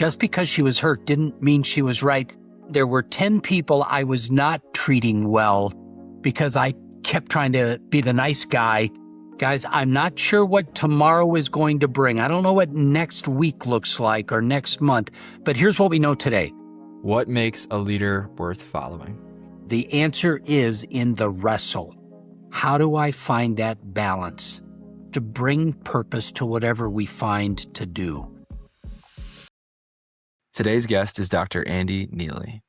Just because she was hurt didn't mean she was right. There were 10 people I was not treating well because I kept trying to be the nice guy. Guys, I'm not sure what tomorrow is going to bring. I don't know what next week looks like or next month, but here's what we know today. What makes a leader worth following? The answer is in the wrestle. How do I find that balance to bring purpose to whatever we find to do? Today's guest is Dr. Andy Neillie.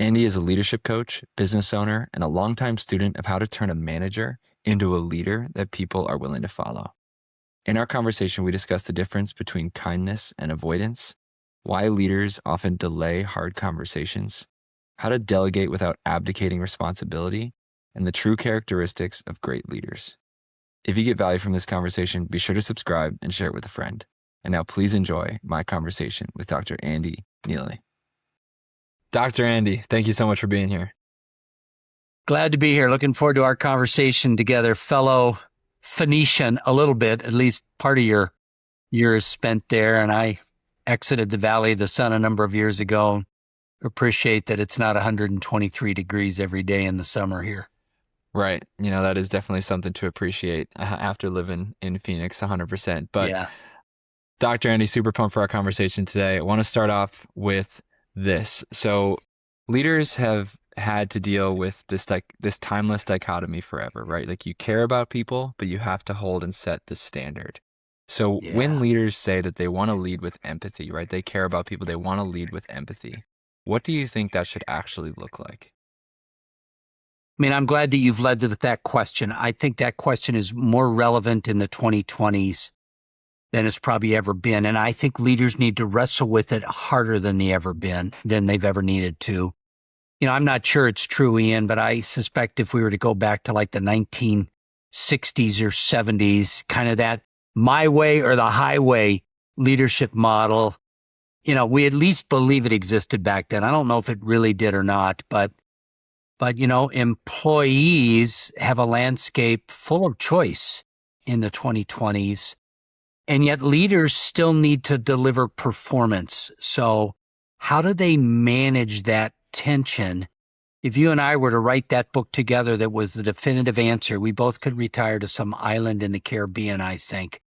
Andy is a leadership coach, business owner, and a longtime student of how to turn a manager into a leader that people are willing to follow. In our conversation, we discussed the difference between kindness and avoidance, why leaders often delay hard conversations, how to delegate without abdicating responsibility, and the true characteristics of great leaders. If you get value from this conversation, be sure to subscribe and share it with a friend. And now please enjoy my conversation with Dr. Andy Neillie. Dr. Andy, thank you so much for being here. Glad to be here. Looking forward to our conversation together. Fellow Phoenician, a little bit, at least part of your years spent there. And I exited the Valley of the Sun a number of years ago. Appreciate that it's not 123 degrees every day in the summer here. Right. That is definitely something to appreciate after living in Phoenix 100%. But yeah. Dr. Andy, super pumped for our conversation today. I want to start off with this. So leaders have had to deal with this timeless dichotomy forever, right? Like you care about people, but you have to hold and set the standard. So when leaders say that they want to lead with empathy, right? They care about people, they want to lead with empathy. What do you think that should actually look like? I mean, I'm glad that you've led with that question. I think that question is more relevant in the 2020s than it's probably ever been. And I think leaders need to wrestle with it harder than they've ever needed to. I'm not sure it's true, Ian, but I suspect if we were to go back to like the 1960s or 70s, kind of that my way or the highway leadership model, we at least believe it existed back then. I don't know if it really did or not, but employees have a landscape full of choice in the 2020s. And yet leaders still need to deliver performance. So how do they manage that tension? If you and I were to write that book together that was the definitive answer, we both could retire to some island in the Caribbean, I think.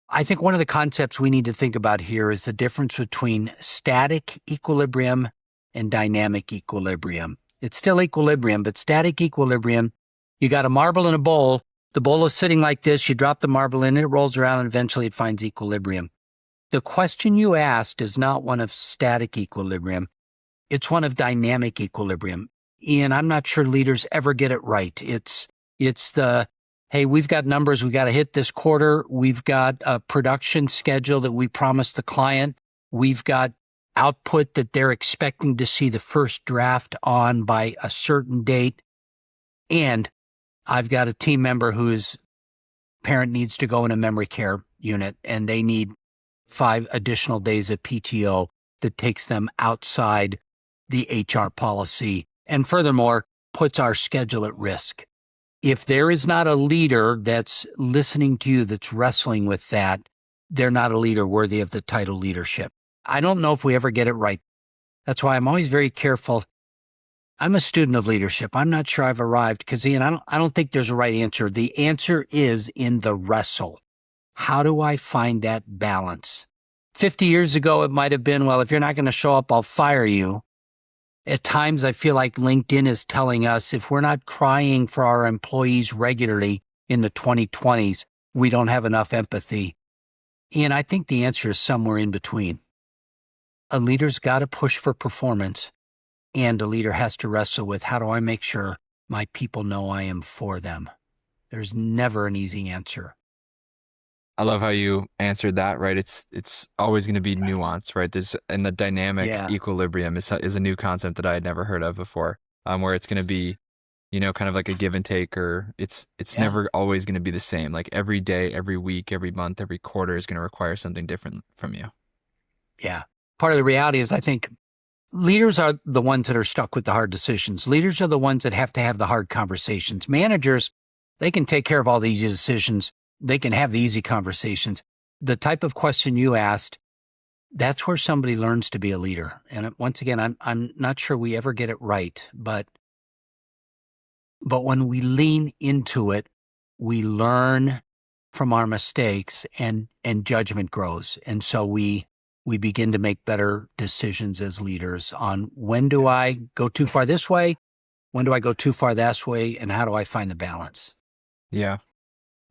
I think one of the concepts we need to think about here is the difference between static equilibrium and dynamic equilibrium. It's still equilibrium, but static equilibrium, you got a marble in a bowl. The bowl is sitting like this. You drop the marble in, it rolls around, and eventually it finds equilibrium. The question you asked is not one of static equilibrium. It's one of dynamic equilibrium. Ian, I'm not sure leaders ever get it right. It's the, hey, we've got numbers we got to hit this quarter. We've got a production schedule that we promised the client. We've got output that they're expecting to see the first draft on by a certain date. And I've got a team member whose parent needs to go in a memory care unit, and they need 5 additional days of PTO that takes them outside the HR policy, and furthermore, puts our schedule at risk. If there is not a leader that's listening to you, that's wrestling with that, they're not a leader worthy of the title leadership. I don't know if we ever get it right. That's why I'm always very careful. I'm a student of leadership. I'm not sure I've arrived because, Ian, I don't think there's a right answer. The answer is in the wrestle. How do I find that balance? 50 years ago, it might have been, well, if you're not going to show up, I'll fire you. At times, I feel like LinkedIn is telling us if we're not crying for our employees regularly in the 2020s, we don't have enough empathy. Ian, I think the answer is somewhere in between. A leader's got to push for performance. And a leader has to wrestle with, how do I make sure my people know I am for them? There's never an easy answer. I love how you answered that, right? It's always going to be nuance, right? And the dynamic equilibrium is a new concept that I had never heard of before, where it's going to be, kind of like a give and take, or it's never always going to be the same. Like every day, every week, every month, every quarter is going to require something different from you. Yeah. Part of the reality is I think leaders are the ones that are stuck with the hard decisions. Leaders are the ones that have to have the hard conversations. Managers, they can take care of all the easy decisions. They can have the easy conversations. The type of question you asked, that's where somebody learns to be a leader. And once again, I'm not sure we ever get it right, but when we lean into it, we learn from our mistakes, and judgment grows. And so we begin to make better decisions as leaders on when do I go too far this way? When do I go too far that way? And how do I find the balance? Yeah.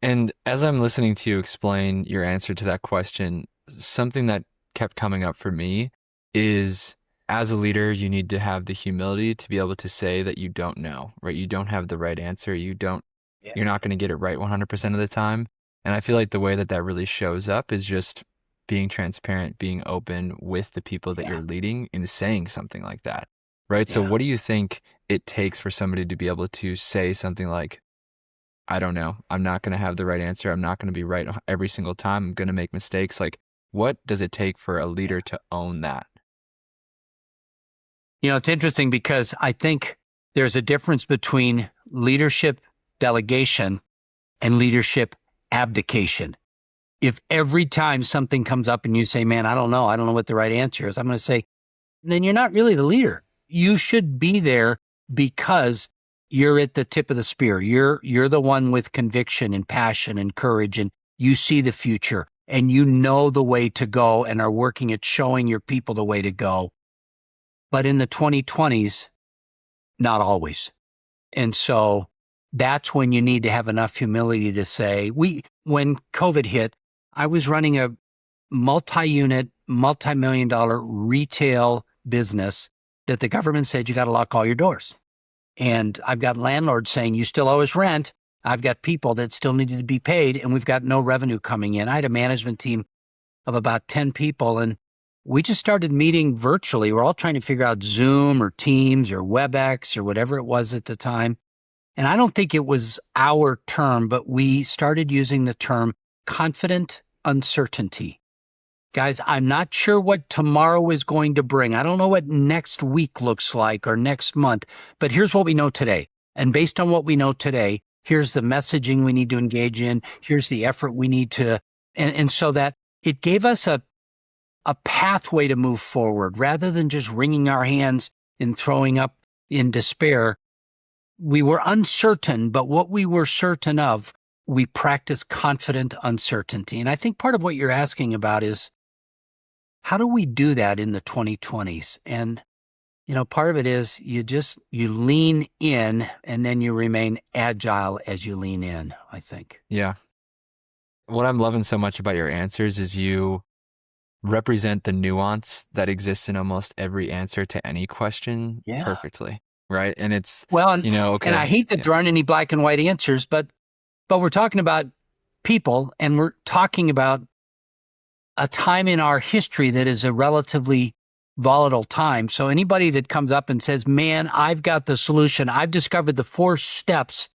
And as I'm listening to you explain your answer to that question, something that kept coming up for me is, as a leader, you need to have the humility to be able to say that you don't know, right? You don't have the right answer. You're not going to get it right 100% of the time. And I feel like the way that that really shows up is just being transparent, being open with the people that you're leading and saying something like that, right? So what do you think it takes for somebody to be able to say something like, I don't know, I'm not going to have the right answer. I'm not going to be right every single time. I'm going to make mistakes. Like, what does it take for a leader to own that? It's interesting because I think there's a difference between leadership delegation and leadership abdication. If every time something comes up and you say, man, I don't know what the right answer is, I'm going to say, then you're not really the leader. You should be there because you're at the tip of the spear. You're the one with conviction and passion and courage, and you see the future and you know the way to go and are working at showing your people the way to go. But in the 2020s, not always. And so that's when you need to have enough humility to say, when COVID hit, I was running a multi-unit, multi-million-dollar retail business that the government said you got to lock all your doors. And I've got landlords saying, you still owe us rent. I've got people that still needed to be paid, and we've got no revenue coming in. I had a management team of about 10 people, and we just started meeting virtually. We're all trying to figure out Zoom or Teams or WebEx or whatever it was at the time. And I don't think it was our term, but we started using the term confident uncertainty. Guys, I'm not sure what tomorrow is going to bring. I don't know what next week looks like or next month, but here's what we know today. And based on what we know today, here's the messaging we need to engage in. Here's the effort we need to, and so that it gave us a pathway to move forward rather than just wringing our hands and throwing up in despair. We were uncertain, but what we were certain of, we practiced confident uncertainty. And I think part of what you're asking about is, how do we do that in the 2020s? And, part of it is you lean in and then you remain agile as you lean in, I think. Yeah. What I'm loving so much about your answers is you represent the nuance that exists in almost every answer to any question perfectly, right? And it's, and I hate that there aren't any black and white answers, but we're talking about people, and we're talking about a time in our history that is a relatively volatile time. So anybody that comes up and says, man, I've got the solution, I've discovered the 4 steps,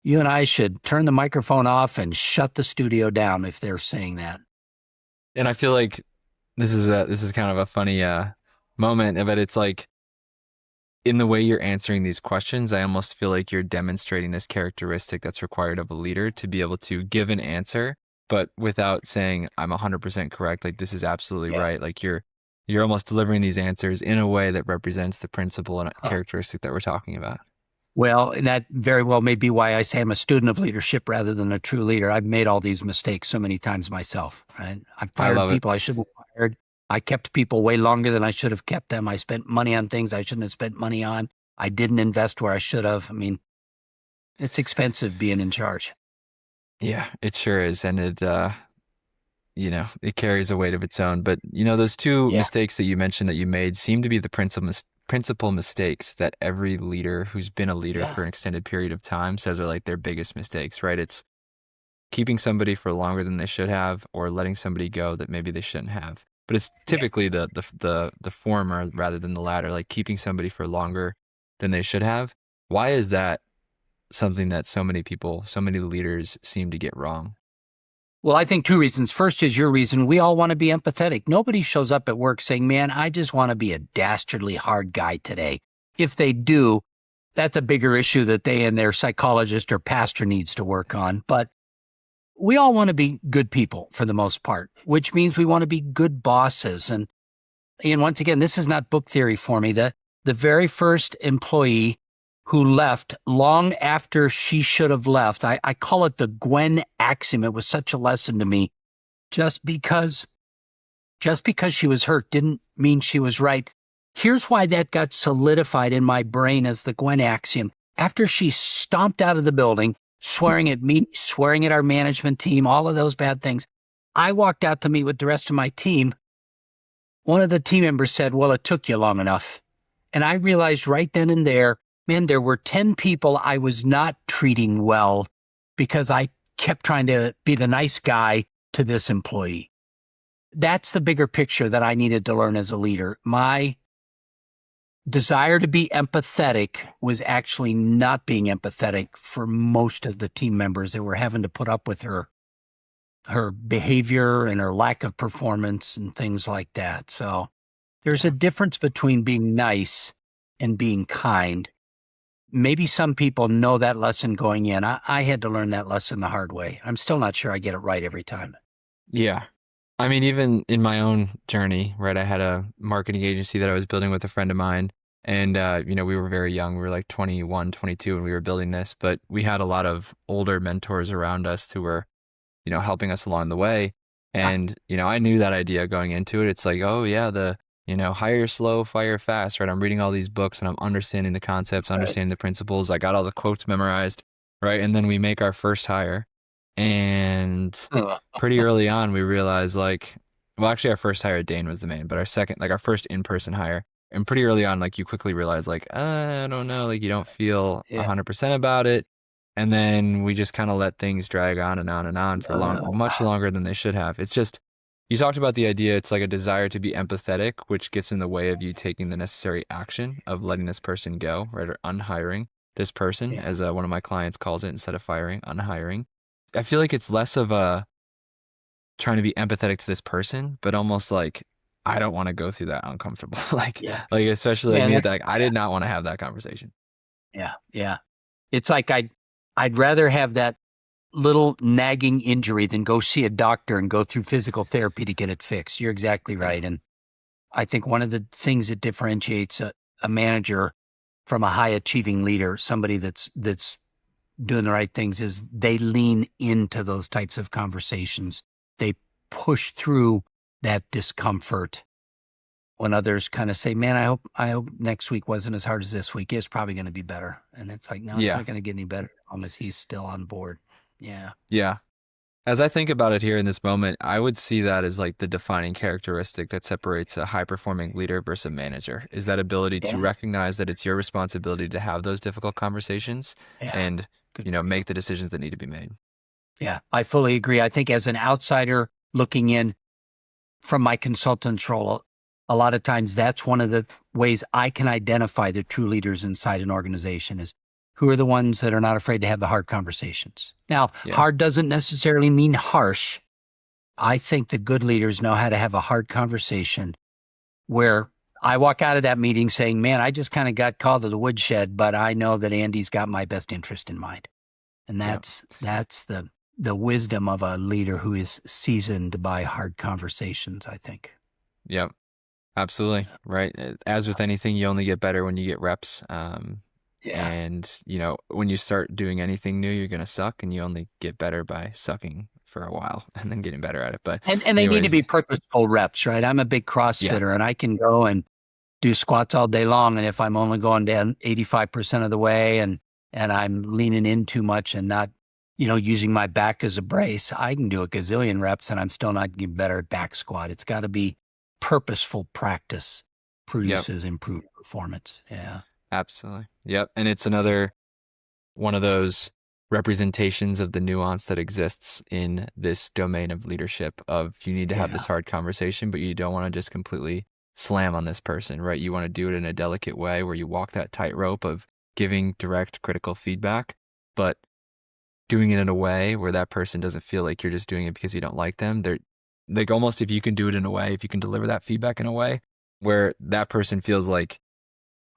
you and I should turn the microphone off and shut the studio down if they're saying that. And I feel like this is kind of a funny moment, but it's like, in the way you're answering these questions, I almost feel like you're demonstrating this characteristic that's required of a leader to be able to give an answer, but without saying, I'm 100% correct. Like, this is absolutely right. Like, you're almost delivering these answers in a way that represents the principle and characteristic that we're talking about. Well, and that very well may be why I say I'm a student of leadership rather than a true leader. I've made all these mistakes so many times myself, right? I've fired people I shouldn't have fired. I kept people way longer than I should have kept them. I spent money on things I shouldn't have spent money on. I didn't invest where I should have. I mean, it's expensive being in charge. Yeah, it sure is. And it, it carries a weight of its own. But, those 2 mistakes that you mentioned that you made seem to be the principal mistakes that every leader who's been a leader for an extended period of time says are like their biggest mistakes, right? It's keeping somebody for longer than they should have, or letting somebody go that maybe they shouldn't have. But it's typically the former rather than the latter, like keeping somebody for longer than they should have. Why is that something that so many leaders seem to get wrong? Well, I think 2 reasons. First is your reason. We all want to be empathetic. Nobody shows up at work saying, man, I just want to be a dastardly hard guy today. If they do, that's a bigger issue that they and their psychologist or pastor needs to work on. But we all want to be good people for the most part, which means we want to be good bosses. And once again, this is not book theory for me. The very first employee who left long after she should have left, I call it the Gwen axiom. It was such a lesson to me. Just because she was hurt didn't mean she was right. Here's why that got solidified in my brain as the Gwen axiom. After she stomped out of the building, swearing at me, swearing at our management team, all of those bad things, I walked out to meet with the rest of my team. One of the team members said, well, it took you long enough. And I realized right then and there, man, there were 10 people I was not treating well because I kept trying to be the nice guy to this employee. That's the bigger picture that I needed to learn as a leader. My desire to be empathetic was actually not being empathetic for most of the team members that were having to put up with her behavior and her lack of performance and things like that. So there's a difference between being nice and being kind. Maybe some people know that lesson going in. I had to learn that lesson the hard way. I'm still not sure I get it right every time. Yeah. I mean, even in my own journey, right, I had a marketing agency that I was building with a friend of mine. And, we were very young. We were like 21, 22 when we were building this. But we had a lot of older mentors around us who were, helping us along the way. And, I knew that idea going into it. It's like, oh, yeah, hire slow, fire fast, right? I'm reading all these books and I'm understanding the concepts, understanding the principles. I got all the quotes memorized, right? And then we make our first hire. And pretty early on, we realized actually our first hire, Dane was the main, but our first in-person hire. And pretty early on, you quickly realize, I don't know, you don't feel 100% about it. And then we just kind of let things drag on and on and on for much longer than they should have. It's just, you talked about the idea, it's like a desire to be empathetic, which gets in the way of you taking the necessary action of letting this person go, right? Or unhiring this person, as one of my clients calls it, instead of firing, unhiring. I feel like it's less of a trying to be empathetic to this person, but almost like, I don't want to go through that uncomfortable. Especially me, I did not want to have that conversation. Yeah. Yeah. It's like I'd rather have that little nagging injury than go see a doctor and go through physical therapy to get it fixed. You're exactly right. And I think one of the things that differentiates a manager from a high achieving leader, somebody that's doing the right things, is they lean into those types of conversations. They push through that discomfort when others kind of say, man, I hope next week wasn't as hard as this week. It's probably going to be better. And it's like, no, it's not going to get any better as long as he's still on board. Yeah. Yeah. As I think about it here in this moment, I would see that as the defining characteristic that separates a high-performing leader versus a manager, is that ability to recognize that it's your responsibility to have those difficult conversations and, make the decisions that need to be made. Yeah, I fully agree. I think as an outsider looking in from my consultant's role, a lot of times that's one of the ways I can identify the true leaders inside an organization is who are the ones that are not afraid to have the hard conversations. Now, hard doesn't necessarily mean harsh. I think the good leaders know how to have a hard conversation where I walk out of that meeting saying, man, I just kind of got called to the woodshed, but I know that Andy's got my best interest in mind. And that's the wisdom of a leader who is seasoned by hard conversations, I think. Yep, absolutely. Right. As with anything, you only get better when you get reps. And, when you start doing anything new, you're going to suck, and you only get better by sucking for a while and then getting better at it. But and they need to be purposeful reps, right? I'm a big CrossFitter and I can go and do squats all day long. And if I'm only going down 85% of the way and I'm leaning in too much and not, using my back as a brace, I can do a gazillion reps and I'm still not getting better at back squat. It's got to be purposeful practice produces improved performance. Yeah. Absolutely. Yep. And it's another one of those representations of the nuance that exists in this domain of leadership of you need to have this hard conversation, but you don't want to just completely slam on this person, right? You want to do it in a delicate way where you walk that tightrope of giving direct critical feedback, but doing it in a way where that person doesn't feel like you're just doing it because you don't like them. They're like, almost, if you can do it in a way, if you can deliver that feedback in a way where that person feels like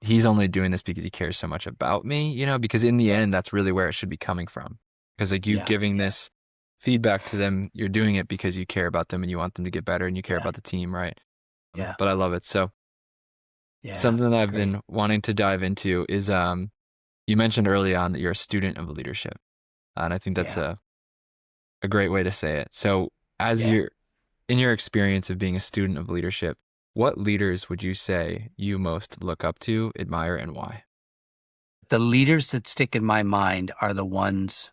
he's only doing this because he cares so much about me, because in the end, that's really where it should be coming from. Because you giving this feedback to them, you're doing it because you care about them and you want them to get better and you care about the team, right? Yeah. But I love it. So Yeah. something that I've Great. been wanting to dive into is you mentioned early on that you're a student of leadership. And I think that's a great way to say it. So as you're in your experience of being a student of leadership, what leaders would you say you most look up to, admire, and why? The leaders that stick in my mind are the ones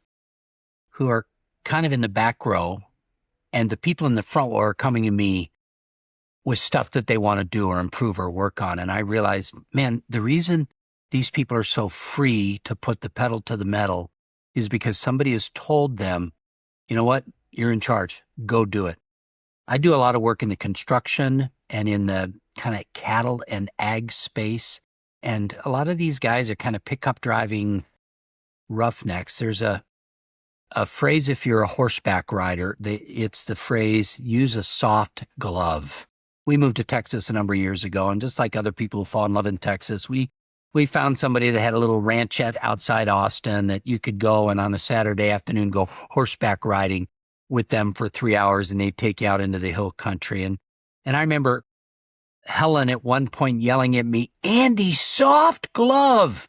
who are kind of in the back row, and the people in the front row are coming to me with stuff that they want to do or improve or work on. And I realized, man, the reason these people are so free to put the pedal to the metal is because somebody has told them, you know what, you're in charge, go do it. I do a lot of work in the construction and in the kind of cattle and ag space. And a lot of these guys are kind of pickup driving roughnecks. There's a phrase, if you're a horseback rider, it's the phrase, use a soft glove. We moved to Texas a number of years ago, and just like other people who fall in love in Texas, we found somebody that had a little ranchette outside Austin that you could go and on a Saturday afternoon go horseback riding with them for 3 hours, and they'd take you out into the hill country. And I remember Helen at one point yelling at me, "Andy, soft glove."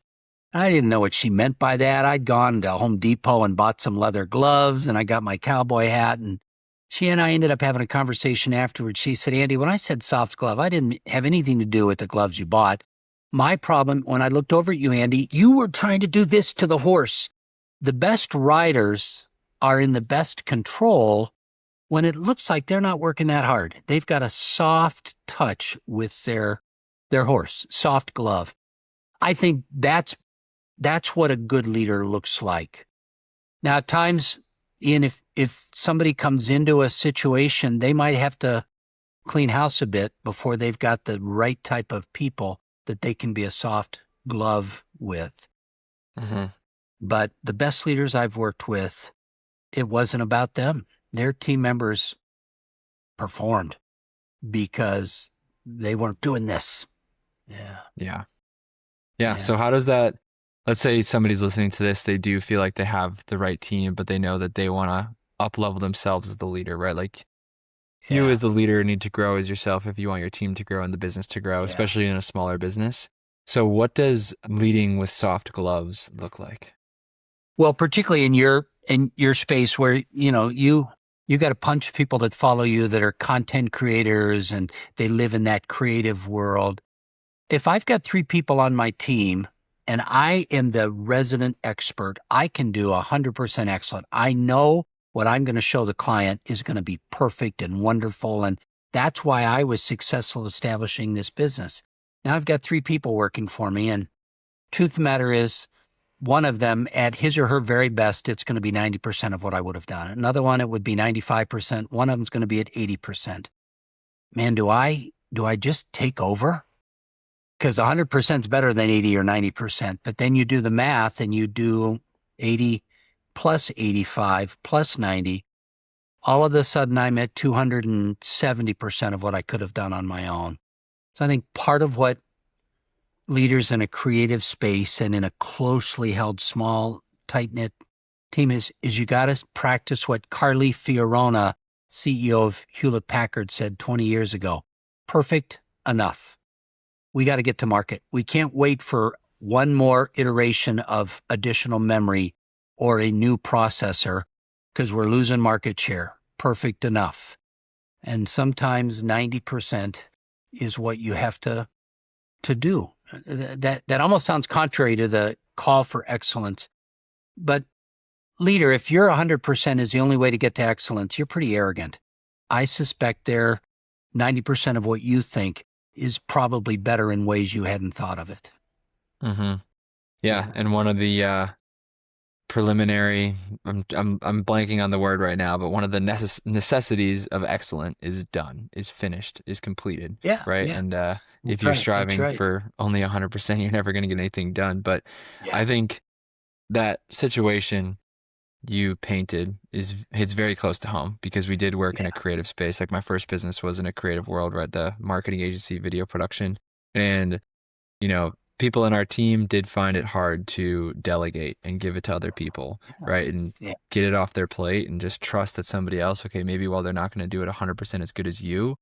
I didn't know what she meant by that. I'd gone to Home Depot and bought some leather gloves, and I got my cowboy hat, and she and I ended up having a conversation afterwards. She said, "Andy, when I said soft glove, I didn't have anything to do with the gloves you bought. My problem, when I looked over at you, Andy, you were trying to do this to the horse." The best riders are in the best control when it looks like they're not working that hard. They've got a soft touch with their horse, soft glove. I think that's what a good leader looks like. Now, at times, Ian, if somebody comes into a situation, they might have to clean house a bit before they've got the right type of people that they can be a soft glove with. Mm-hmm. But the best leaders I've worked with, it wasn't about them. Their team members performed because they weren't doing this. Yeah. So how does that, let's say somebody's listening to this, they do feel like they have the right team, but they know that they want to up-level themselves as the leader, right? Like you as the leader need to grow as yourself if you want your team to grow and the business to grow, especially in a smaller business. So what does leading with soft gloves look like? Well, particularly in your space where, you got a bunch of people that follow you that are content creators and they live in that creative world. If I've got 3 people on my team and I am the resident expert, I can do 100% excellent. I know what I'm going to show the client is going to be perfect and wonderful. And that's why I was successful establishing this business. Now I've got 3 people working for me, and truth of the matter is, one of them at his or her very best, it's going to be 90% of what I would have done. Another one, it would be 95%. One of them's going to be at 80%. Man, do I just take over? Because 100% is better than 80 or 90%. But then you do the math and you do 80 plus 85 plus 90. All of a sudden, I'm at 270% of what I could have done on my own. So I think part of what leaders in a creative space and in a closely held, small, tight-knit team is you got to practice what Carly Fiorina, CEO of Hewlett-Packard, said 20 years ago. Perfect enough. We got to get to market. We can't wait for one more iteration of additional memory or a new processor because we're losing market share. Perfect enough. And sometimes 90% is what you have to do. That almost sounds contrary to the call for excellence. But leader, if you're 100% is the only way to get to excellence, you're pretty arrogant. I suspect they're 90% of what you think is probably better in ways you hadn't thought of it. Mm-hmm. Yeah. And one of the preliminary, I'm blanking on the word right now, but one of the necessities of excellent is done, is finished, is completed. Yeah. Right. Yeah. And if you're striving for only 100%, you're never going to get anything done. But I think that situation you painted hits very close to home because we did work in a creative space. Like my first business was in a creative world, right? The marketing agency, video production. And, people in our team did find it hard to delegate and give it to other people, right? And Yeah. get it off their plate and just trust that somebody else, okay, maybe while they're not going to do it 100% as good as you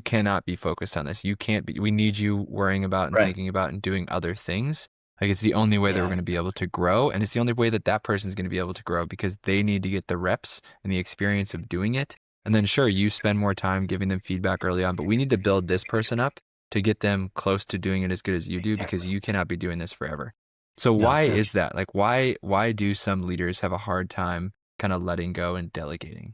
cannot be focused on this. You can't be, we need you worrying about and Right. thinking about and doing other things. Like it's the only way that we're Yeah. going to be able to grow. And it's the only way that that person is going to be able to grow because they need to get the reps and the experience of doing it. And then sure, you spend more time giving them feedback early on, but we need to build this person up to get them close to doing it as good as you do because Exactly. you cannot be doing this forever. So No, why that's is that? Like why do some leaders have a hard time kind of letting go and delegating?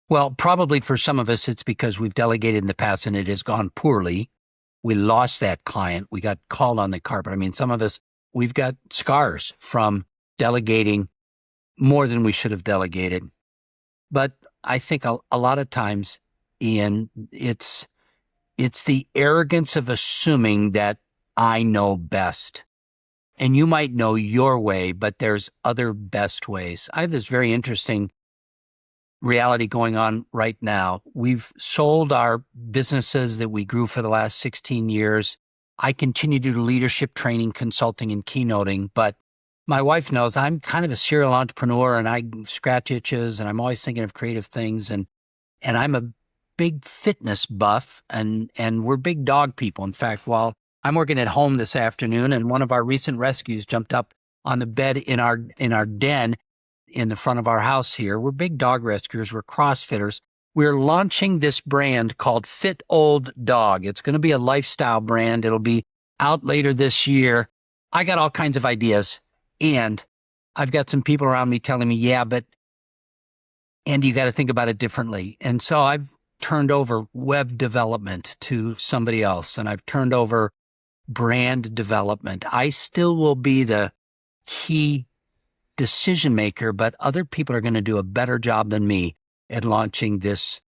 well, probably for some of us, it's because we've delegated in the past and it has gone poorly. We lost that client. We got called on the carpet. I mean, some of us, we've got scars from delegating more than we should have delegated. But I think a lot of times, Ian, it's the arrogance of assuming that I know best. And you might know your way, but there's other best ways. I have this very interesting reality going on right now. We've sold our businesses that we grew for the last 16 years. I continue to do leadership training, consulting, and keynoting, but my wife knows I'm kind of a serial entrepreneur and I scratch itches and I'm always thinking of creative things and I'm a big fitness buff and we're big dog people. In fact, while I'm working at home this afternoon and one of our recent rescues jumped up on the bed in our den in the front of our house here. We're big dog rescuers. We're CrossFitters. We're launching this brand called Fit Old Dog. It's going to be a lifestyle brand. It'll be out later this year. I got all kinds of ideas, and I've got some people around me telling me, yeah, but Andy, you got to think about it differently. And so I've turned over web development to somebody else, and I've turned over brand development. I still will be the key decision maker, but other people are going to do a better job than me at launching this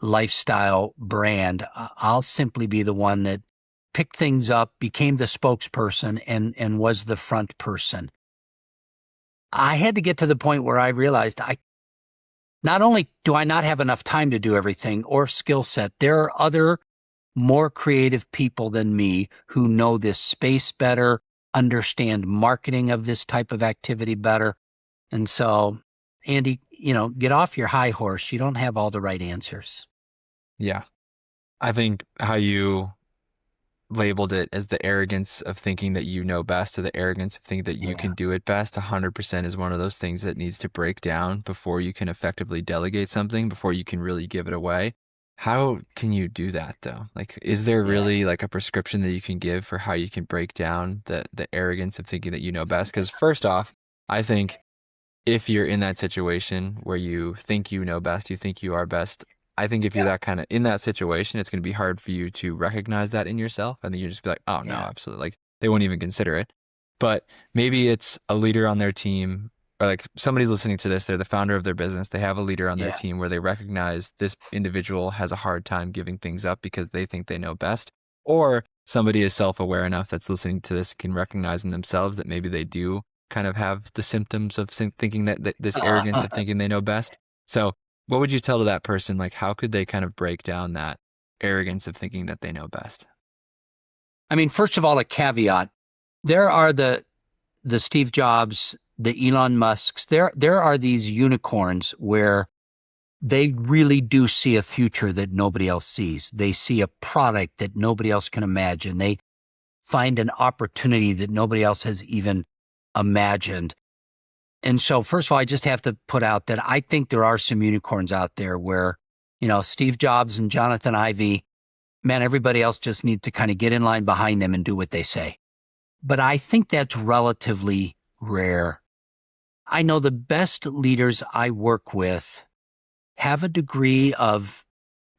lifestyle brand. I'll simply be the one that picked things up, became the spokesperson, and was the front person. I had to get to the point where I realized not only do I not have enough time to do everything or skill set, there are other more creative people than me who know this space better, understand marketing of this type of activity better. And so, Andy, get off your high horse. You don't have all the right answers. Yeah. I think how you labeled it as the arrogance of thinking that you know best or the arrogance of thinking that you can do it best 100% is one of those things that needs to break down before you can effectively delegate something, before you can really give it away. How can you do that though? Like, is there really like a prescription that you can give for how you can break down the arrogance of thinking that you know best? Because first off, I think if you're in that situation where you think you know best, you think you are best, I think if you're that kind of in that situation, it's going to be hard for you to recognize that in yourself. And then you just be like, oh no, absolutely. Like they won't even consider it. But maybe it's a leader on their team, or like somebody's listening to this, they're the founder of their business. They have a leader on their team where they recognize this individual has a hard time giving things up because they think they know best. Or somebody is self-aware enough that's listening to this can recognize in themselves that maybe they do kind of have the symptoms of thinking that this arrogance of thinking they know best. So what would you tell to that person? Like, how could they kind of break down that arrogance of thinking that they know best? I mean, first of all, a caveat. There are the Steve Jobs, the Elon Musks. There are these unicorns where they really do see a future that nobody else sees. They see a product that nobody else can imagine. They find an opportunity that nobody else has even imagined. And so, first of all, I just have to put out that I think there are some unicorns out there where, Steve Jobs and Jonathan Ive, man, everybody else just needs to kind of get in line behind them and do what they say. But I think that's relatively rare. I know the best leaders I work with have a degree of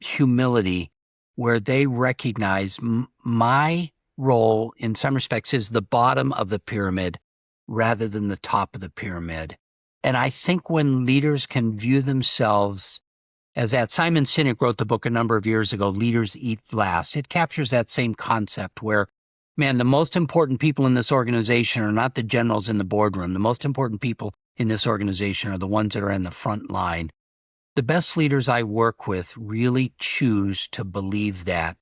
humility where they recognize my role in some respects is the bottom of the pyramid rather than the top of the pyramid. And I think when leaders can view themselves as that, Simon Sinek wrote the book a number of years ago, Leaders Eat Last. It captures that same concept where, man, the most important people in this organization are not the generals in the boardroom. The most important people in this organization are the ones that are in the front line. The best leaders I work with really choose to believe that.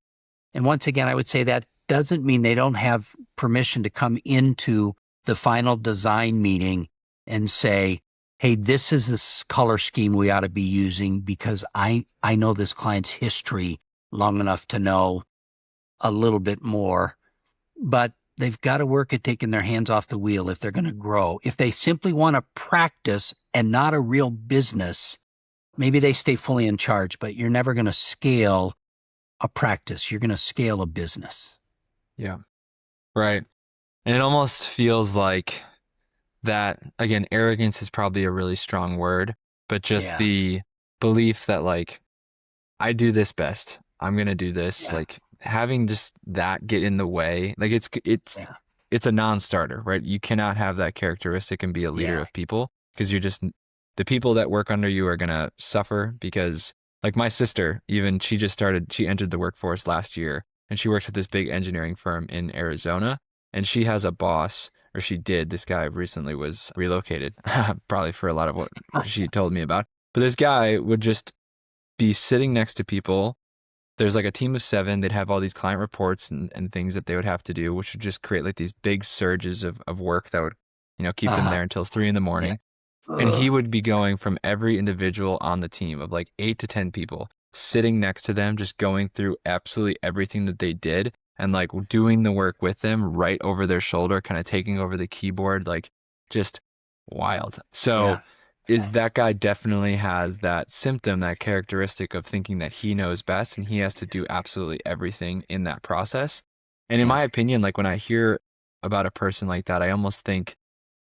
And once again, I would say that doesn't mean they don't have permission to come into the final design meeting and say, hey, this is this color scheme we ought to be using because I know this client's history long enough to know a little bit more. But they've got to work at taking their hands off the wheel if they're going to grow. If they simply want to practice and not a real business, maybe they stay fully in charge, but you're never going to scale a practice. You're going to scale a business. Yeah. Right. And it almost feels like that, again, arrogance is probably a really strong word, but just the belief that like, I do this best. I'm going to do this. Like having just that get in the way, like it's a non-starter, right? You cannot have that characteristic and be a leader of people because you're just, the people that work under you are going to suffer because like my sister, even she entered the workforce last year and she works at this big engineering firm in Arizona and she has a boss, or she did. This guy recently was relocated, probably for a lot of what she told me about. But this guy would just be sitting next to people. There's like a team of 7. They'd have all these client reports and things that they would have to do, which would just create like these big surges of work that would, keep them there until 3 a.m. And he would be going from every individual on the team of like 8 to 10 people, sitting next to them, just going through absolutely everything that they did and like doing the work with them right over their shoulder, kind of taking over the keyboard, like just wild. So is that guy definitely has that symptom, that characteristic of thinking that he knows best and he has to do absolutely everything in that process. And in my opinion, like when I hear about a person like that, I almost think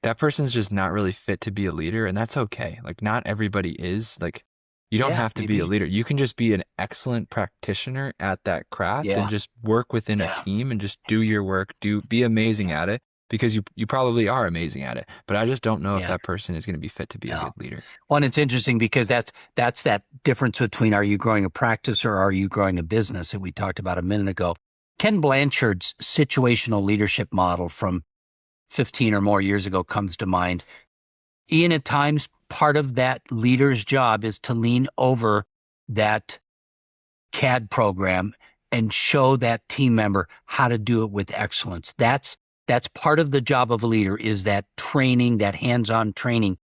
that person's just not really fit to be a leader. And that's okay. Like not everybody is. Like you don't have to be a leader. You can just be an excellent practitioner at that craft and just work within a team and just do your work, be amazing at it. Because you probably are amazing at it, but I just don't know if that person is going to be fit to be a good leader. Well, and it's interesting because that's that difference between are you growing a practice or are you growing a business that we talked about a minute ago. Ken Blanchard's situational leadership model from 15 or more years ago comes to mind. Ian, at times, part of that leader's job is to lean over that CAD program and show that team member how to do it with excellence. That's part of the job of a leader is that training, that hands-on training.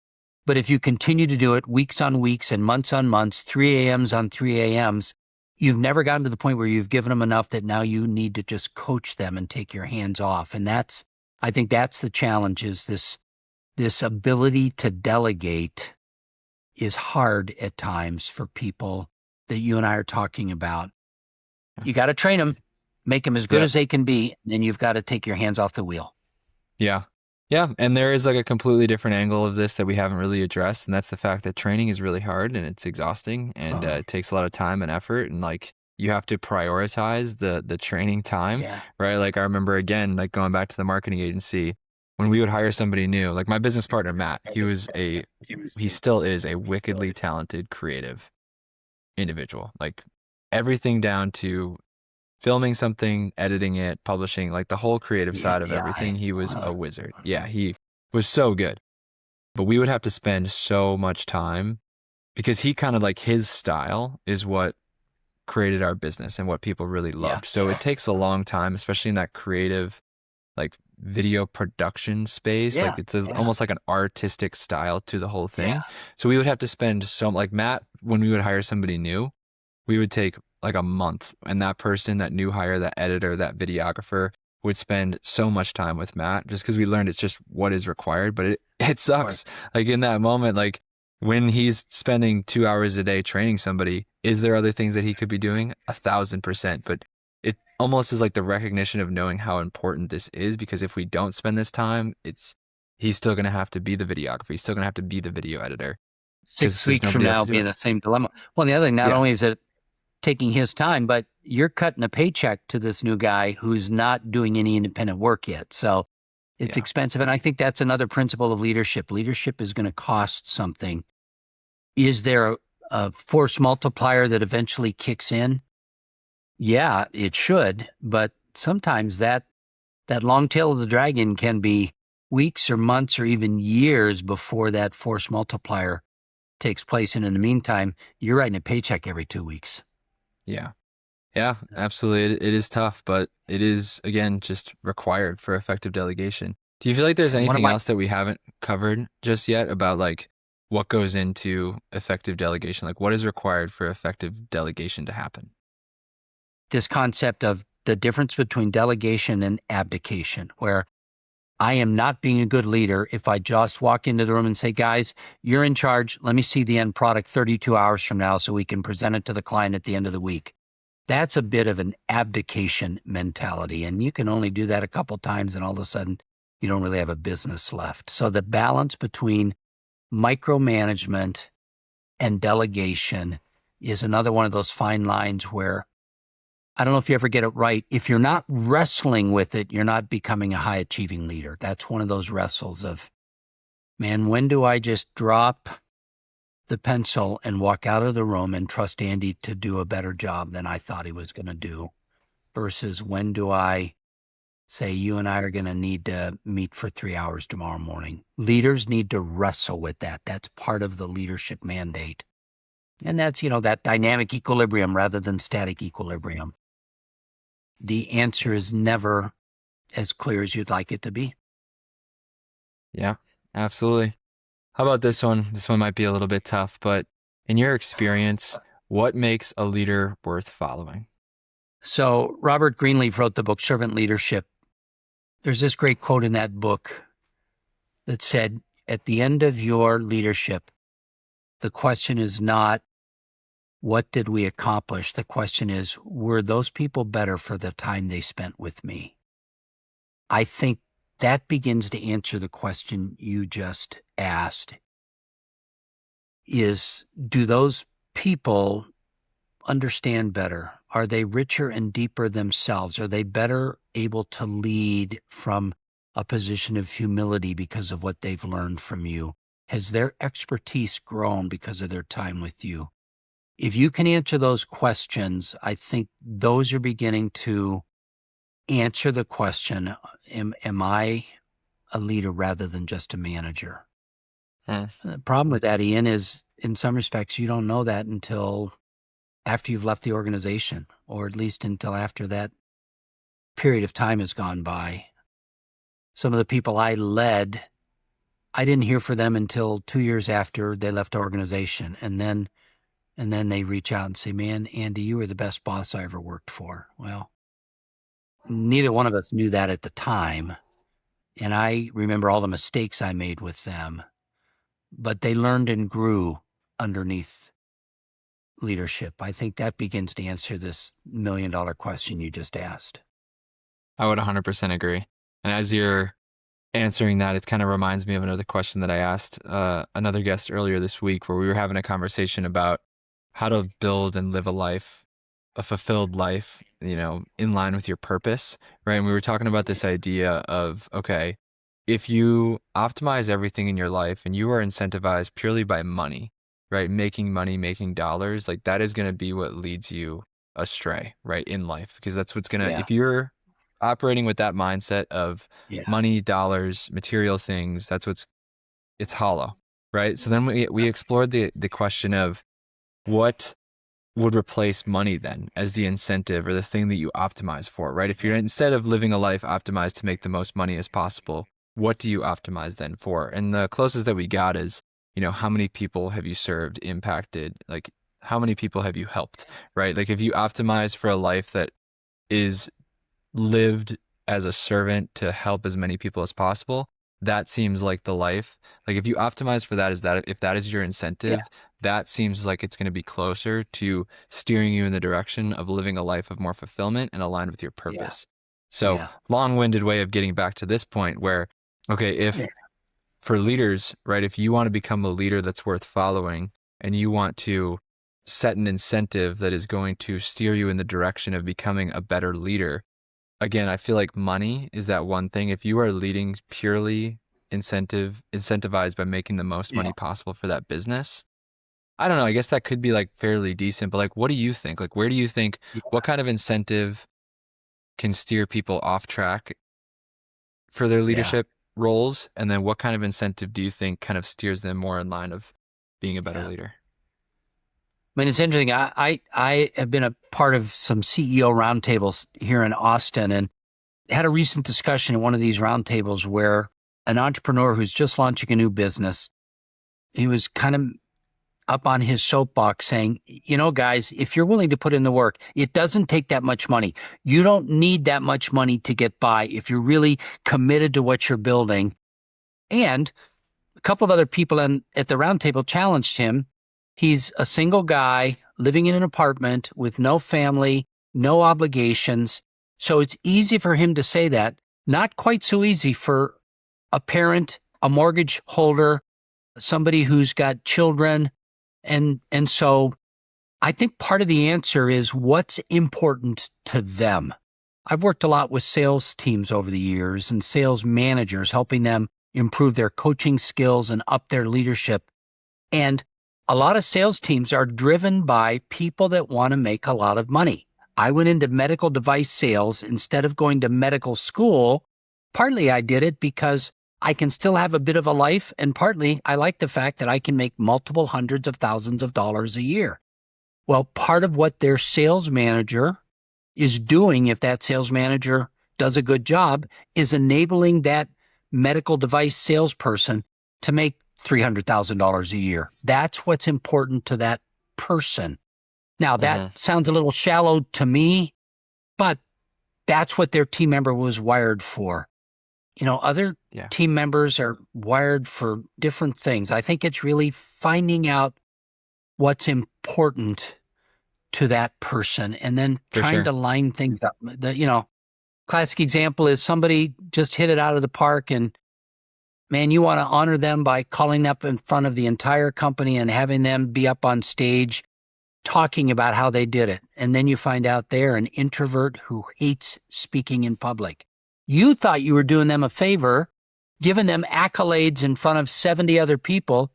But if you continue to do it weeks on weeks and months on months, 3 a.m.s on 3 a.m.s, you've never gotten to the point where you've given them enough that now you need to just coach them and take your hands off. And I think that's the challenge is this ability to delegate is hard at times for people that you and I are talking about. You got to train them. Make them as good as they can be, and then you've got to take your hands off the wheel. Yeah. Yeah. And there is like a completely different angle of this that we haven't really addressed. And that's the fact that training is really hard and it's exhausting and it takes a lot of time and effort. And like you have to prioritize the training time, right? Like I remember again, like going back to the marketing agency, when we would hire somebody new, like my business partner, Matt, he still is a wickedly talented, creative individual. Like everything down to filming something, editing it, publishing, like the whole creative side of everything, he was a wizard. Yeah, he was so good. But we would have to spend so much time because he kind of like his style is what created our business and what people really loved. So it takes a long time, especially in that creative, like video production space. Like it's almost like an artistic style to the whole thing. So we would have to spend like Matt, when we would hire somebody new, we would take like a month and that person, that new hire, that editor, that videographer would spend so much time with Matt just because we learned it's just what is required. But it sucks. Like in that moment, like when he's spending 2 hours a day training somebody, is there other things that he could be doing? 1,000%. But it almost is like the recognition of knowing how important this is, because if we don't spend this time, he's still going to have to be the videographer. He's still going to have to be the video editor. 6 weeks from now, be in the same dilemma. Well, the other thing, not only is it taking his time, but you're cutting a paycheck to this new guy who's not doing any independent work yet. So it's expensive. And I think that's another principle of leadership. Leadership is going to cost something. Is there a force multiplier that eventually kicks in? Yeah, it should. But sometimes that long tail of the dragon can be weeks or months or even years before that force multiplier takes place. And in the meantime, you're writing a paycheck every 2 weeks. Yeah. Yeah, absolutely. It is tough, but it is, again, just required for effective delegation. Do you feel like there's And one of anything my else that we haven't covered just yet about like what goes into effective delegation? Like what is required for effective delegation to happen? this concept of the difference between delegation and abdication, where I am not being a good leader if I just walk into the room and say, guys, you're in charge. Let me see the end product 32 hours from now so we can present it to the client at the end of the week. That's a bit of an abdication mentality. And you can only do that a couple times and all of a sudden you don't really have a business left. So the balance between micromanagement and delegation is another one of those fine lines where I don't know if you ever get it right. If you're not wrestling with it, you're not becoming a high achieving leader. That's one of those wrestles of, man, when do I just drop the pencil and walk out of the room and trust Andy to do a better job than I thought he was going to do versus when do I say, you and I are going to need to meet for 3 hours tomorrow morning. Leaders need to wrestle with that. That's part of the leadership mandate. And that's, that dynamic equilibrium rather than static equilibrium. The answer is never as clear as you'd like it to be. Yeah, absolutely. How about this one? This one might be a little bit tough, but in your experience, what makes a leader worth following? So Robert Greenleaf wrote the book Servant Leadership. There's this great quote in that book that said, at the end of your leadership, the question is not, what did we accomplish? The question is, were those people better for the time they spent with me? I think that begins to answer the question you just asked. Is, do those people understand better? Are they richer and deeper themselves? Are they better able to lead from a position of humility because of what they've learned from you? Has their expertise grown because of their time with you? If you can answer those questions, I think those are beginning to answer the question, am I a leader rather than just a manager? Hmm. The problem with that, Ian, is in some respects, you don't know that until after you've left the organization, or at least until after that period of time has gone by. Some of the people I led, I didn't hear from them until 2 years after they left the organization. And then they reach out and say, man, Andy, you were the best boss I ever worked for. Well, neither one of us knew that at the time. And I remember all the mistakes I made with them, but they learned and grew underneath leadership. I think that begins to answer this $1 million question you just asked. I would 100% agree. And as you're answering that, it kind of reminds me of another question that I asked another guest earlier this week, where we were having a conversation about how to build and live a fulfilled life, in line with your purpose, right? And we were talking about this idea of, okay, if you optimize everything in your life and you are incentivized purely by money, right? Making money, making dollars, like that is going to be what leads you astray, right? In life, because that's what's going to, Yeah. if you're operating with that mindset of Yeah. money, dollars, material things, it's hollow, right? So then we explored the question of what would replace money then as the incentive or the thing that you optimize for, right? If you're, instead of living a life optimized to make the most money as possible, what do you optimize then for? And the closest that we got is, how many people have you served, impacted? Like, how many people have you helped, right? Like, if you optimize for a life that is lived as a servant to help as many people as possible, that seems like the life. Like if you optimize for that, if that is your Yeah. incentive, that seems like it's going to be closer to steering you in the direction of living a life of more fulfillment and aligned with your Yeah. purpose. So Yeah. long-winded way of getting back to this point where, okay, Yeah. if for leaders, right, if you want to become a leader that's worth following and you want to set an incentive that is going to steer you in the direction of becoming a better leader, again, I feel like money is that one thing. If you are leading purely incentivized by making the most Yeah. money possible for that business, I don't know. I guess that could be like fairly decent, but like, what do you think? Like, where do you think, Yeah. what kind of incentive can steer people off track for their Yeah. leadership roles? And then what kind of incentive do you think kind of steers them more in line of being a better Yeah. leader? mean, it's interesting. I have been a part of some CEO roundtables here in Austin and had a recent discussion in one of these roundtables where an entrepreneur who's just launching a new business, he was kind of up on his soapbox saying, guys, if you're willing to put in the work, it doesn't take that much money. You don't need that much money to get by if you're really committed to what you're building. And a couple of other people at the roundtable challenged him. He's a single guy living in an apartment with no family, no obligations. So it's easy for him to say that. Not quite so easy for a parent, a mortgage holder, somebody who's got children. And so I think part of the answer is what's important to them. I've worked a lot with sales teams over the years and sales managers, helping them improve their coaching skills and up their leadership. And a lot of sales teams are driven by people that want to make a lot of money. I went into medical device sales instead of going to medical school. Partly I did it because I can still have a bit of a life, and partly I like the fact that I can make multiple hundreds of thousands of dollars a year. Well, part of what their sales manager is doing, if that sales manager does a good job, is enabling that medical device salesperson to make $300,000 a year. That's what's important to that person. Now, that sounds a little shallow to me, but that's what their team member was wired for. Other team members are wired for different things. I think it's really finding out what's important to that person and then trying to line things up. Classic example is somebody just hit it out of the park and, man, you want to honor them by calling up in front of the entire company and having them be up on stage talking about how they did it. And then you find out they're an introvert who hates speaking in public. You thought you were doing them a favor, giving them accolades in front of 70 other people.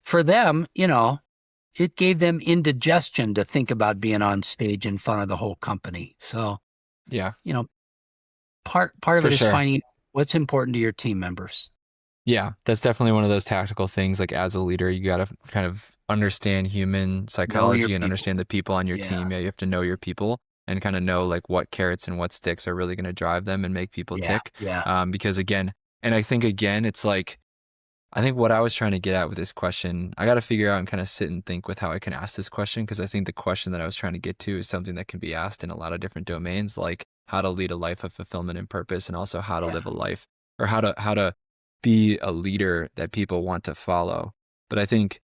For them, it gave them indigestion to think about being on stage in front of the whole company. So, part of it is finding what's important to your team members. Yeah, that's definitely one of those tactical things. Like as a leader, you got to kind of understand human psychology and understand the people on your team. Yeah, you have to know your people and kind of know like what carrots and what sticks are really going to drive them and make people tick. Yeah. Because again, it's like, I think what I was trying to get at with this question, I got to figure out and kind of sit and think with how I can ask this question. Because I think the question that I was trying to get to is something that can be asked in a lot of different domains, like how to lead a life of fulfillment and purpose, and also how to live a life, or how to be a leader that people want to follow. But I think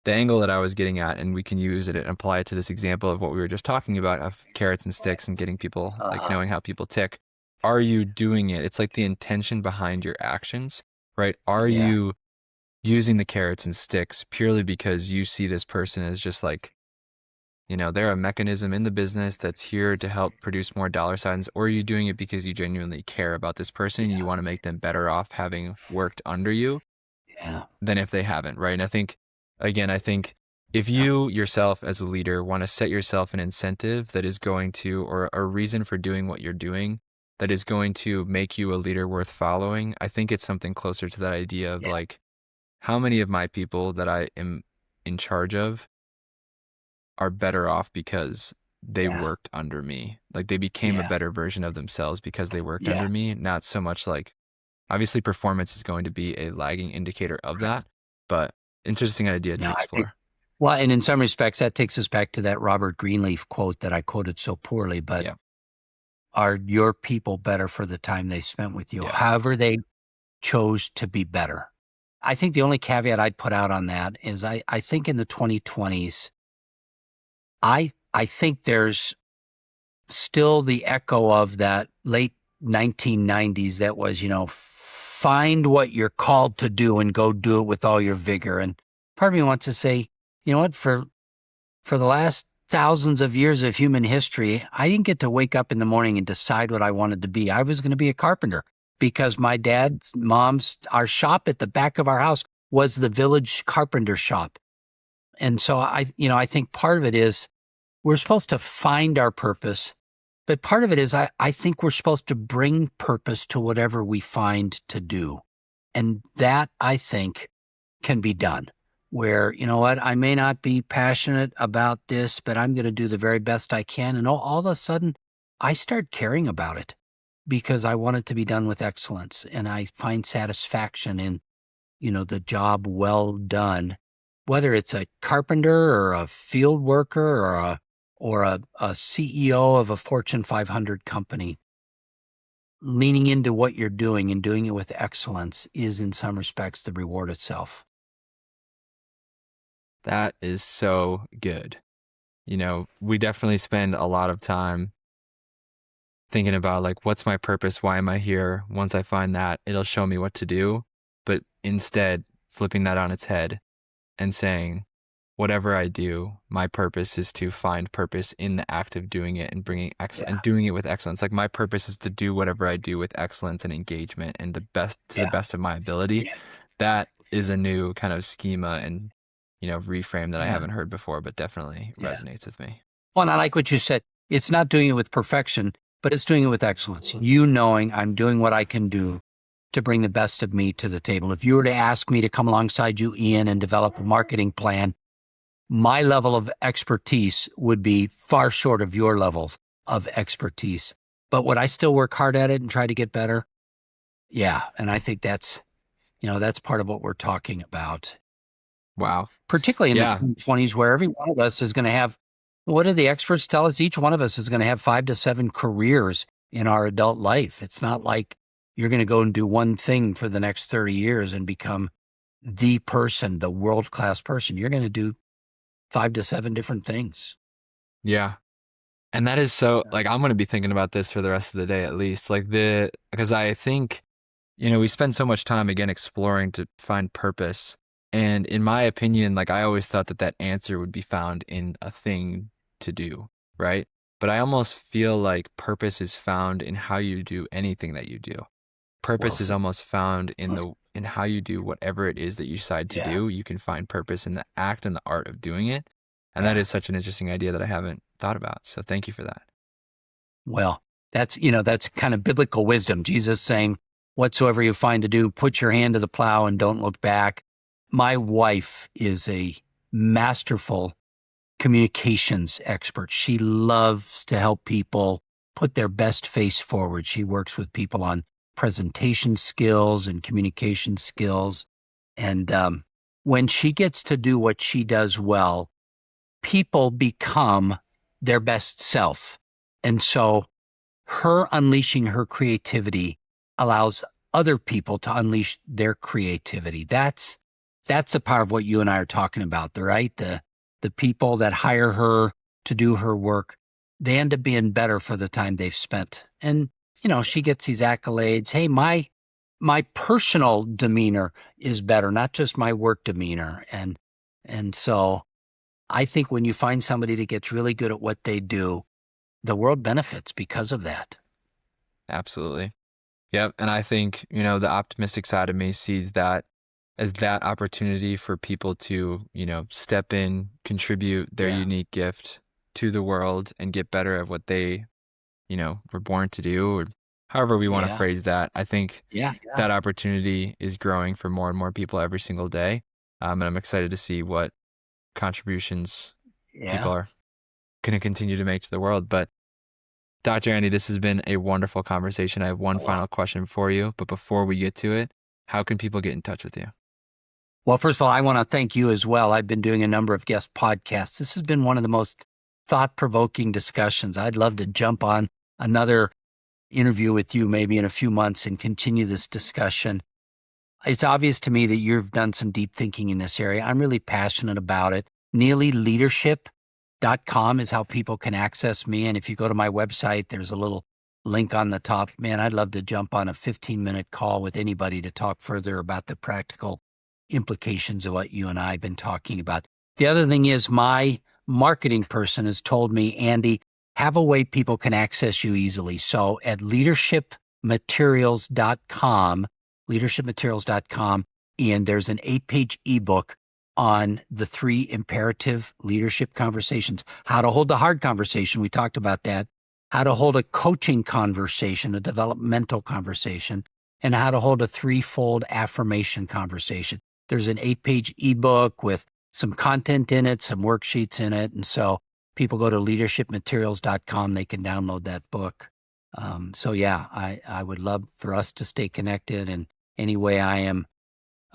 the angle that I was getting at, and we can use it and apply it to this example of what we were just talking about of carrots and sticks and getting people, like knowing how people tick. Are you doing it? It's like the intention behind your actions, right? Are you using the carrots and sticks purely because you see this person as just like, they're a mechanism in the business that's here to help produce more dollar signs? Or are you doing it because you genuinely care about this person and you want to make them better off having worked under you than if they haven't, right? And I think if you yourself as a leader want to set yourself an incentive that is going to, or a reason for doing what you're doing that is going to make you a leader worth following, I think it's something closer to that idea of like, how many of my people that I am in charge of are better off because they worked under me? Like they became a better version of themselves because they worked under me. Not so much like, obviously performance is going to be a lagging indicator of that, but interesting idea to explore. And in some respects, that takes us back to that Robert Greenleaf quote that I quoted so poorly, but are your people better for the time they spent with you? However they chose to be better. I think the only caveat I'd put out on that is I think in the 2020s, I think there's still the echo of that late 1990s that was, find what you're called to do and go do it with all your vigor. And part of me wants to say, you know what, for the last thousands of years of human history, I didn't get to wake up in the morning and decide what I wanted to be. I was going to be a carpenter because my dad's, mom's, our shop at the back of our house was the village carpenter shop. And so I think part of it is we're supposed to find our purpose, but part of it is I think we're supposed to bring purpose to whatever we find to do. And that, I think, can be done. where, you know what, I may not be passionate about this, but I'm going to do the very best I can. And all of a sudden, I start caring about it because I want it to be done with excellence. And I find satisfaction in, the job well done, whether it's a carpenter or a field worker or a CEO of a Fortune 500 company. Leaning into what you're doing and doing it with excellence is, in some respects, the reward itself. That is so good. We definitely spend a lot of time thinking about like, what's my purpose? Why am I here? Once I find that, it'll show me what to do. But instead, flipping that on its head and saying, whatever I do, my purpose is to find purpose in the act of doing it and bringing and doing it with excellence. Like my purpose is to do whatever I do with excellence and engagement and the best of my ability. Yeah. That is a new kind of schema and reframe that I haven't heard before, but definitely resonates with me. Well, and I like what you said. It's not doing it with perfection, but it's doing it with excellence. You knowing I'm doing what I can do to bring the best of me to the table. If you were to ask me to come alongside you, Ian, and develop a marketing plan, my level of expertise would be far short of your level of expertise. But would I still work hard at it and try to get better? Yeah. And I think that's part of what we're talking about. Wow. Particularly in the 20s, where every one of us is going to have, what do the experts tell us? Each one of us is going to have 5 to 7 careers in our adult life. It's not like you're going to go and do one thing for the next 30 years and become the person, the world-class person. You're going to do 5 to 7 different things. Yeah. And that is so, like, I'm going to be thinking about this for the rest of the day, at least, because I think, we spend so much time again exploring to find purpose. And in my opinion, like I always thought that answer would be found in a thing to do, right? But I almost feel like purpose is found in how you do anything that you do. Purpose is almost found in how you do whatever it is that you decide to do. You can find purpose in the act and the art of doing it. And that is such an interesting idea that I haven't thought about. So thank you for that. Well, that's kind of biblical wisdom. Jesus saying, whatsoever you find to do, put your hand to the plow and don't look back. My wife is a masterful communications expert. She loves to help people put their best face forward. She works with people on presentation skills and communication skills. And when she gets to do what she does well, people become their best self. And so her unleashing her creativity allows other people to unleash their creativity. That's the power of what you and I are talking about, right? The people that hire her to do her work, they end up being better for the time they've spent. And, she gets these accolades. Hey, my personal demeanor is better, not just my work demeanor. And so I think when you find somebody that gets really good at what they do, the world benefits because of that. Absolutely. Yep. And I think, the optimistic side of me sees that as that opportunity for people to, step in, contribute their unique gift to the world and get better at what they, were born to do, or however we want to phrase that. I think that opportunity is growing for more and more people every single day. And I'm excited to see what contributions people are going to continue to make to the world. But Dr. Andy, this has been a wonderful conversation. I have one final question for you, but before we get to it, how can people get in touch with you? Well, first of all, I want to thank you as well. I've been doing a number of guest podcasts. This has been one of the most thought-provoking discussions. I'd love to jump on another interview with you maybe in a few months and continue this discussion. It's obvious to me that you've done some deep thinking in this area. I'm really passionate about it. NeillieLeadership.com is how people can access me. And if you go to my website, there's a little link on the top. Man, I'd love to jump on a 15-minute call with anybody to talk further about the practical implications of what you and I have been talking about. The other thing is my marketing person has told me, Andy, have a way people can access you easily. So at leadershipmaterials.com, and there's an 8-page ebook on the 3 imperative leadership conversations, how to hold the hard conversation. We talked about that. How to hold a coaching conversation, a developmental conversation, and how to hold a 3-fold affirmation conversation. There's an 8-page ebook with some content in it, some worksheets in it. And so people go to leadershipmaterials.com. They can download that book. So yeah, I would love for us to stay connected, and any way I am,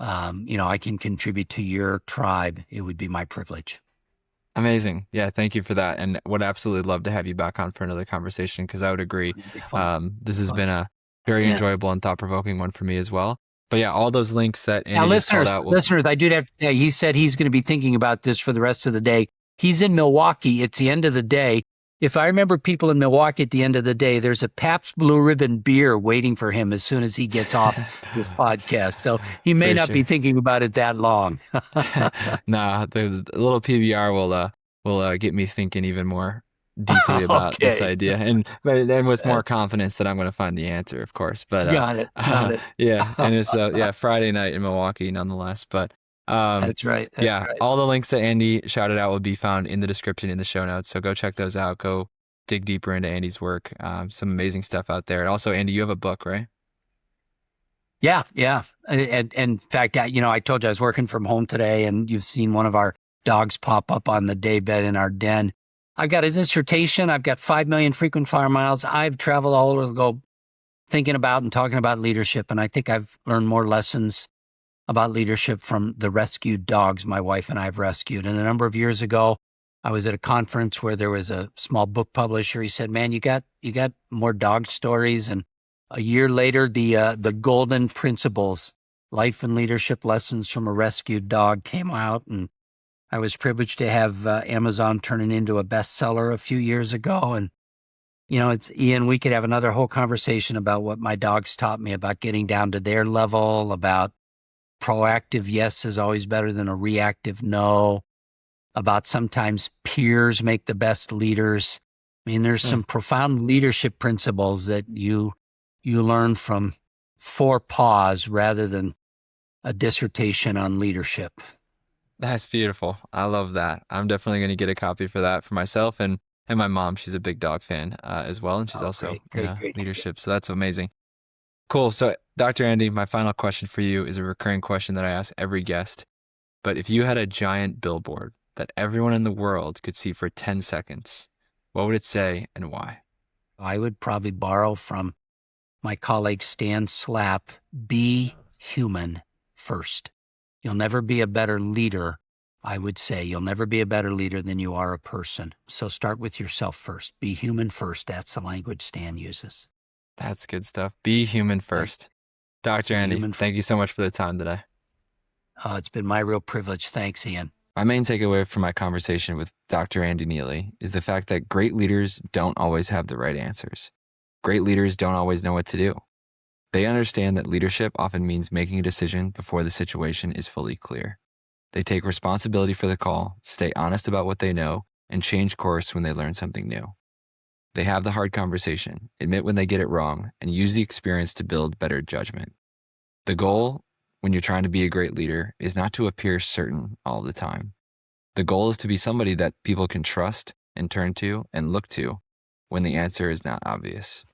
I can contribute to your tribe. It would be my privilege. Amazing. Yeah, thank you for that. And would absolutely love to have you back on for another conversation, because I would agree. This has been a very enjoyable and thought-provoking one for me as well. But yeah, all those links that Andy now, just called out. Listeners, I do have to tell you, he said he's going to be thinking about this for the rest of the day. He's in Milwaukee. It's the end of the day. If I remember people in Milwaukee at the end of the day, there's a Pabst Blue Ribbon beer waiting for him as soon as he gets off this podcast. So he may not be thinking about it that long. Nah, the little PBR will get me thinking even more deeply about this idea, and with more confidence that I'm going to find the answer, of course. But got it. Yeah, and it's Friday night in Milwaukee, nonetheless. But that's right. All the links that Andy shouted out will be found in the description in the show notes. So go check those out. Go dig deeper into Andy's work. Some amazing stuff out there. And also, Andy, you have a book, right? Yeah. And in fact, I told you I was working from home today, and you've seen one of our dogs pop up on the daybed in our den. I've got a dissertation. I've got 5 million frequent flyer miles. I've traveled all over the globe thinking about and talking about leadership. And I think I've learned more lessons about leadership from the rescued dogs my wife and I have rescued. And a number of years ago, I was at a conference where there was a small book publisher. He said, "Man, you got more dog stories." And a year later, the Golden Principles, Life and Leadership Lessons from a Rescued Dog, came out, and I was privileged to have Amazon turn it into a bestseller a few years ago. And it's Ian. We could have another whole conversation about what my dogs taught me about getting down to their level, about proactive yes is always better than a reactive no, about sometimes peers make the best leaders. I mean, there's some profound leadership principles that you learn from 4 paws rather than a dissertation on leadership. That's beautiful. I love that. I'm definitely going to get a copy for that for myself, and my mom. She's a big dog fan as well, and she's also great. Leadership. So that's amazing. Cool. So, Dr. Andy, my final question for you is a recurring question that I ask every guest. But if you had a giant billboard that everyone in the world could see for 10 seconds, what would it say and why? I would probably borrow from my colleague Stan Slapp, be human first. You'll never be a better leader, I would say. You'll never be a better leader than you are a person. So start with yourself first. Be human first. That's the language Stan uses. That's good stuff. Be human first. Dr. Andy, thank you so much for the time today. It's been my real privilege. Thanks, Ian. My main takeaway from my conversation with Dr. Andy Neillie is the fact that great leaders don't always have the right answers. Great leaders don't always know what to do. They understand that leadership often means making a decision before the situation is fully clear. They take responsibility for the call, stay honest about what they know, and change course when they learn something new. They have the hard conversation, admit when they get it wrong, and use the experience to build better judgment. The goal, when you're trying to be a great leader, is not to appear certain all the time. The goal is to be somebody that people can trust and turn to and look to when the answer is not obvious.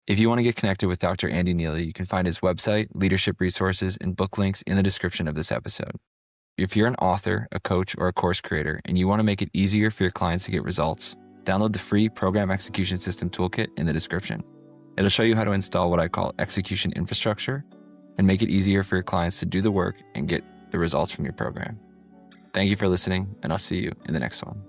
If you want to get connected with Dr. Andy Neillie, you can find his website, leadership resources, and book links in the description of this episode. If you're an author, a coach, or a course creator, and you want to make it easier for your clients to get results, download the free Program Execution System Toolkit in the description. It'll show you how to install what I call execution infrastructure and make it easier for your clients to do the work and get the results from your program. Thank you for listening, and I'll see you in the next one.